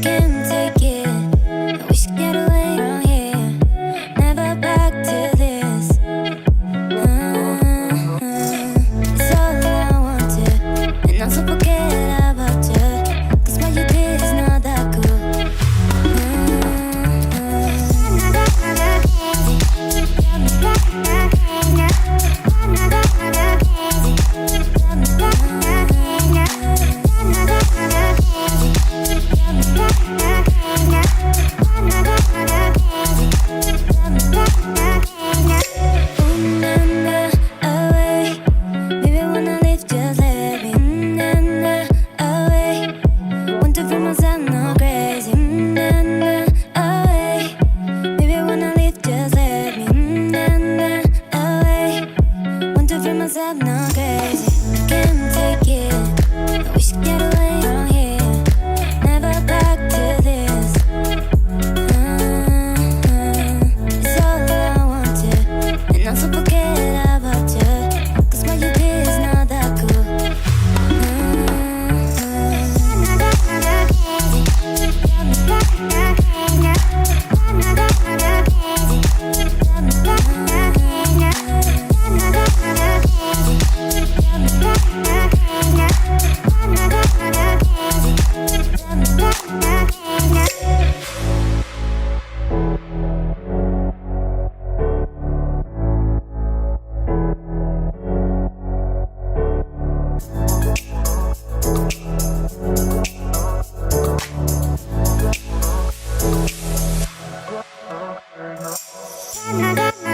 can't take it. I wish I'd get away from here. Never back to this. It's all I wanted, and also forget about you. 'Cause what you did is not that cool. I'm not crazy, I can't take it. I wish I'd get away from here. Never back to this. It's all I wanted, and also forget about you. 'Cause what you did is not that cool. Na na na